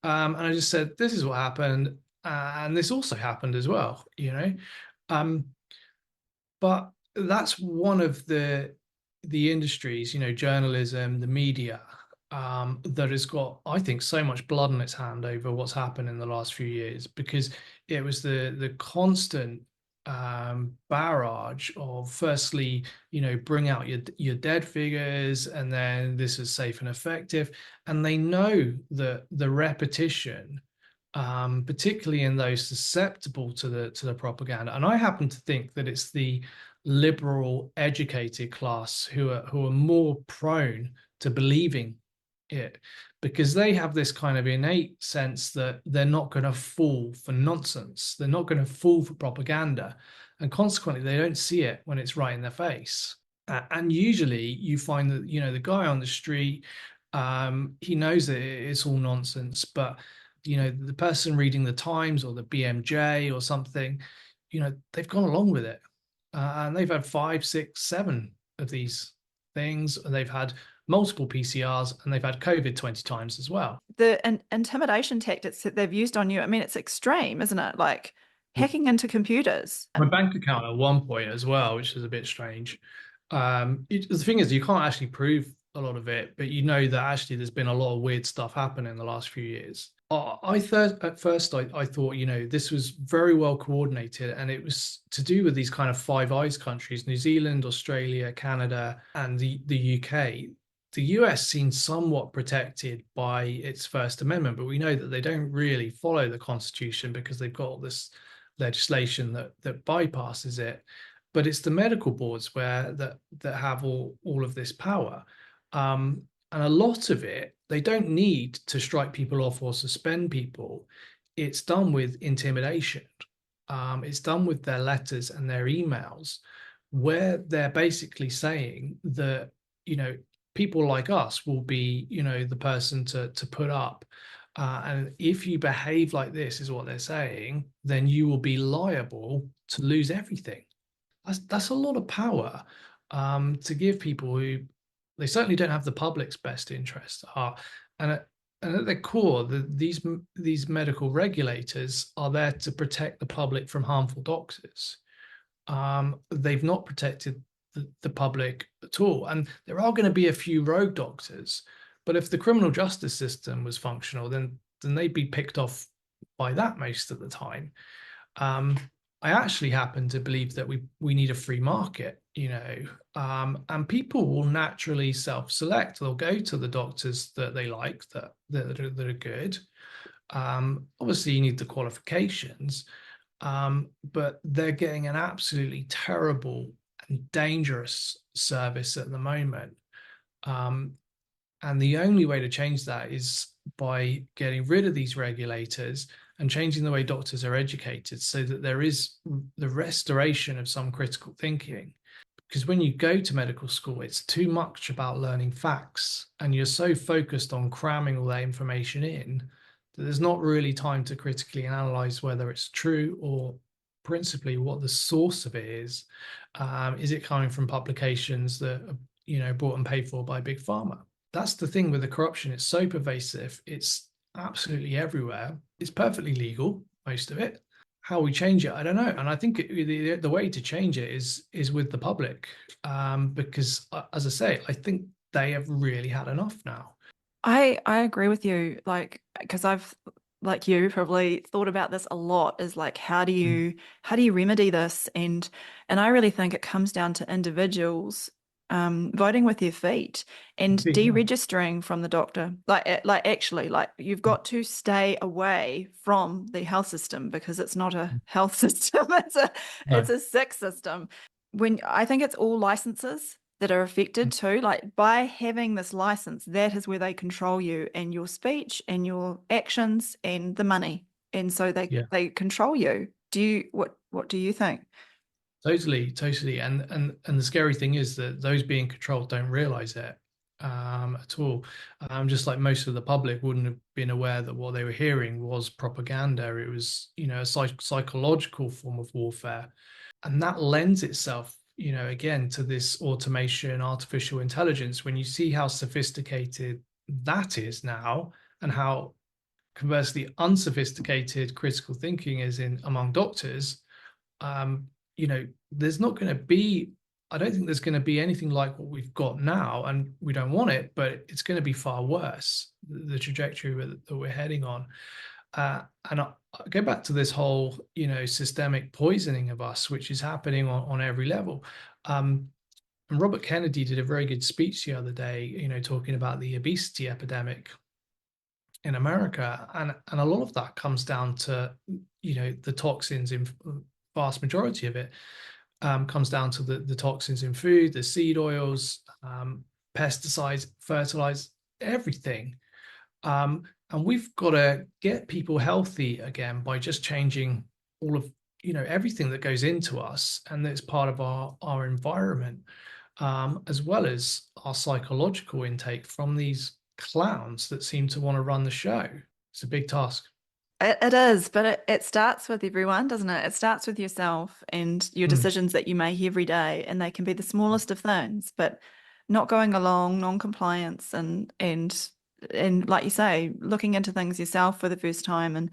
And I just said, this is what happened. And this also happened as well, but that's one of the industries, journalism, the media, that has got, I think, so much blood on its hand over what's happened in the last few years, because it was the constant barrage of, firstly, bring out your dead figures, and then this is safe and effective. And they know that the repetition, particularly in those susceptible to the propaganda. And I happen to think that it's the liberal, educated class who are more prone to believing it, because they have this kind of innate sense that they're not going to fall for nonsense. They're not going to fall for propaganda. And consequently, they don't see it when it's right in their face. And usually you find that, the guy on the street, he knows that it's all nonsense, but the person reading the Times or the BMJ or something, they've gone along with it, and they've had 5, 6, 7 of these things, and they've had multiple PCRs, and they've had COVID 20 times as well. The intimidation tactics that they've used on you, I mean, it's extreme, isn't it? Like hacking into computers. My bank account at one point as well, which is a bit strange. The thing is, you can't actually prove a lot of it, but you know that actually there's been a lot of weird stuff happen in the last few years. At first I thought, this was very well coordinated, and it was to do with these kind of Five Eyes countries: New Zealand, Australia, Canada, and the UK. The US seems somewhat protected by its First Amendment, but we know that they don't really follow the Constitution because they've got all this legislation that bypasses it. But it's the medical boards that have all of this power. And a lot of it, they don't need to strike people off or suspend people. It's done with intimidation. It's done with their letters and their emails, where they're basically saying that, people like us will be, the person to put up. And if you behave like this, is what they're saying, then you will be liable to lose everything. That's a lot of power to give people who they certainly don't have the public's best interest at heart. And at their core, these medical regulators are there to protect the public from harmful doctors. They've not protected the public at all. And there are going to be a few rogue doctors, but if the criminal justice system was functional, then they'd be picked off by that most of the time. I actually happen to believe that we need a free market, and people will naturally self-select. They'll go to the doctors that they like, that are good. Obviously, you need the qualifications, but they're getting an absolutely terrible and dangerous service at the moment. And the only way to change that is by getting rid of these regulators and changing the way doctors are educated, so that there is the restoration of some critical thinking. Because when you go to medical school, it's too much about learning facts, and you're so focused on cramming all that information in that there's not really time to critically analyze whether it's true, or principally what the source of it is. Is it coming from publications that are, bought and paid for by Big Pharma? That's the thing with the corruption. It's so pervasive. It's absolutely everywhere. It's perfectly legal, most of it. How we change it, I don't know. And I think the way to change it is with the public, because, as I say, I think they have really had enough now. I agree with you, because I've, like you, probably thought about this a lot, is like, how do you remedy this? And I really think it comes down to individuals voting with their feet and deregistering from the doctor. Actually, you've got to stay away from the health system, because it's not a health system. It's a sick system. When I think it's all licenses that are affected too. Like, by having this license, that is where they control you and your speech and your actions and the money. And so they control you. What do you think? Totally. And the scary thing is that those being controlled don't realize it at all. Just like most of the public wouldn't have been aware that what they were hearing was propaganda. It was, a psychological form of warfare. And that lends itself, again, to this automation, artificial intelligence. When you see how sophisticated that is now, and how conversely unsophisticated critical thinking is among doctors, there's not going to be, I don't think there's going to be anything like what we've got now, and we don't want it, but it's going to be far worse, the trajectory that we're heading on. And I go back to this whole, systemic poisoning of us, which is happening on every level. And Robert Kennedy did a very good speech the other day, talking about the obesity epidemic in America. And a lot of that comes down to, the toxins in vast majority of it comes down to the toxins in food, the seed oils, pesticides, fertilizers, everything. And we've got to get people healthy again by just changing all of, everything that goes into us and that's part of our environment, as well as our psychological intake from these clowns that seem to want to run the show. It's a big task. It is, but it starts with everyone, doesn't it? It starts with yourself and your decisions that you make every day, and they can be the smallest of things, but not going along, non-compliance, and like you say, looking into things yourself for the first time. And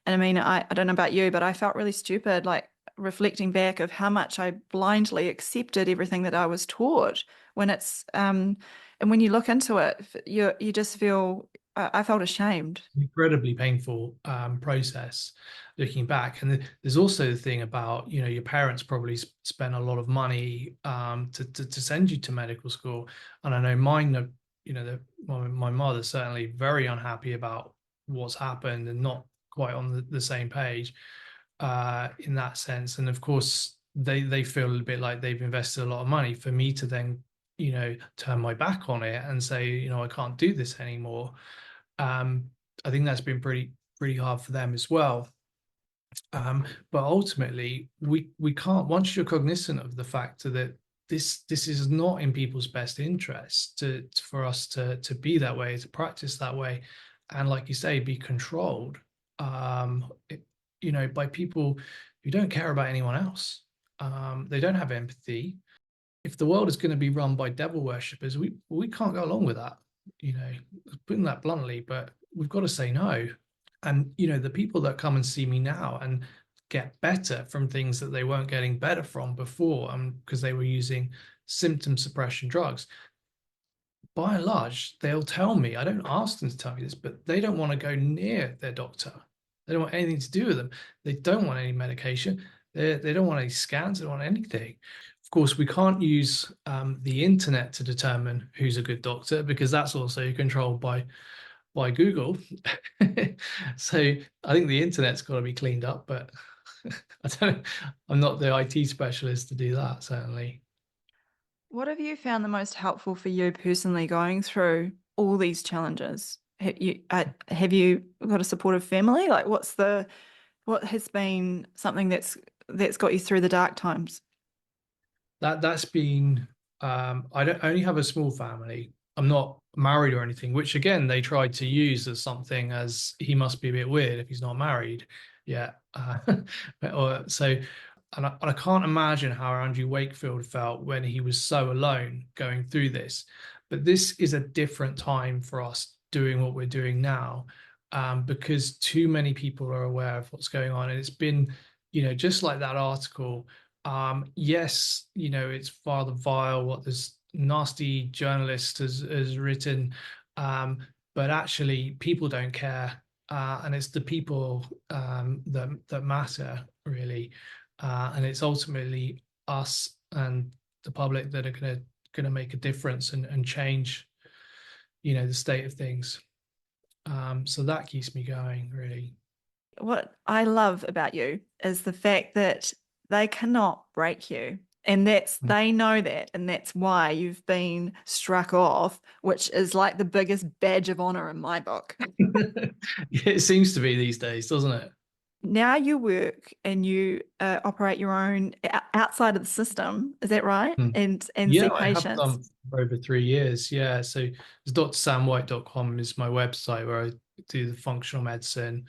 I mean, I don't know about you, but I felt really stupid, like reflecting back of how much I blindly accepted everything that I was taught when it's and when you look into it, you just feel I felt ashamed. Incredibly painful process looking back. And there's also the thing about, your parents probably spent a lot of money to send you to medical school. And I know mine, my mother's certainly very unhappy about what's happened and not quite on the same page in that sense. And of course, they feel a bit like they've invested a lot of money for me to then, turn my back on it and say, I can't do this anymore. I think that's been pretty hard for them as well. But ultimately, we can't, once you're cognizant of the fact that this is not in people's best interest for us to be that way, to practice that way, and like you say, be controlled, by people who don't care about anyone else. They don't have empathy. If the world is going to be run by devil worshippers, we can't go along with that. Putting that bluntly, but we've got to say no. And the people that come and see me now and get better from things that they weren't getting better from before, because they were using symptom suppression drugs, by and large, they'll tell me, I don't ask them to tell me this, but they don't want to go near their doctor. They don't want anything to do with them. They don't want any medication. They don't want any scans. They don't want anything. Of course, we can't use the internet to determine who's a good doctor, because that's also controlled by Google. So I think the internet's got to be cleaned up, but I'm not the IT specialist to do that, certainly. What have you found the most helpful for you personally going through all these challenges? Have you got a supportive family? Like, what has been something that's got you through the dark times? That's been I don't only have a small family. I'm not married or anything, which again they tried to use as something, as he must be a bit weird if he's not married yet. And I can't imagine how Andrew Wakefield felt when he was so alone going through this. But this is a different time for us doing what we're doing now, because too many people are aware of what's going on. And it's been, just like that article. Yes, it's rather vile what this nasty journalist has written, but actually people don't care, and it's the people that matter, really. And it's ultimately us and the public that are going to make a difference and change, the state of things. So that keeps me going, really. What I love about you is the fact that they cannot break you. And they know that, and that's why you've been struck off, which is like the biggest badge of honor in my book. It seems to be these days, doesn't it? Now you work and you operate your own outside of the system. Is that right? And Yeah, see I have patients. done for over 3 years. Yeah, so it's drsamwhite.com is my website where I do the functional medicine,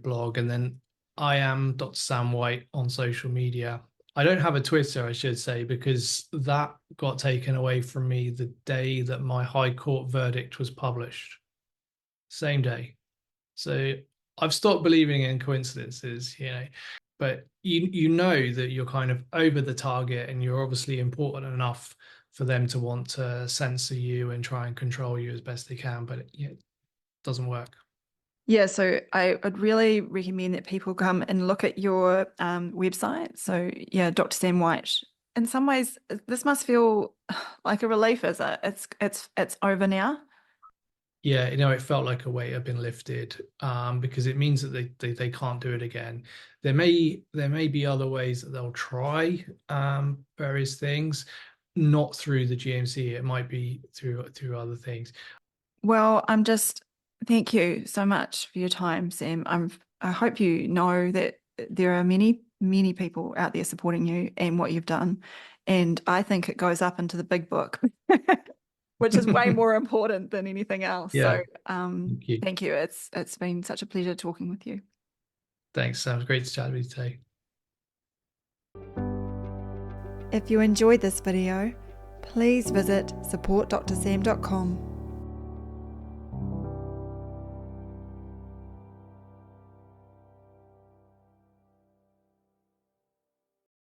blog, and then I am Dr. Sam White on social media. I don't have a Twitter, I should say, because that got taken away from me the day that my High Court verdict was published. Same day. So I've stopped believing in coincidences, but you know that you're kind of over the target and you're obviously important enough for them to want to censor you and try and control you as best they can, but it doesn't work. Yeah, so I would really recommend that people come and look at your website. So yeah, Dr. Sam White. In some ways, this must feel like a relief, is it? It's over now. Yeah, it felt like a weight had been lifted, because it means that they can't do it again. There may be other ways that they'll try various things, not through the GMC. It might be through other things. Well, thank you so much for your time, Sam. I hope you know that there are many, many people out there supporting you and what you've done. And I think it goes up into the big book, which is way more important than anything else. Yeah. So thank you. It's been such a pleasure talking with you. Thanks, Sam. It was great to chat with you today. If you enjoyed this video, please visit supportdrsam.com.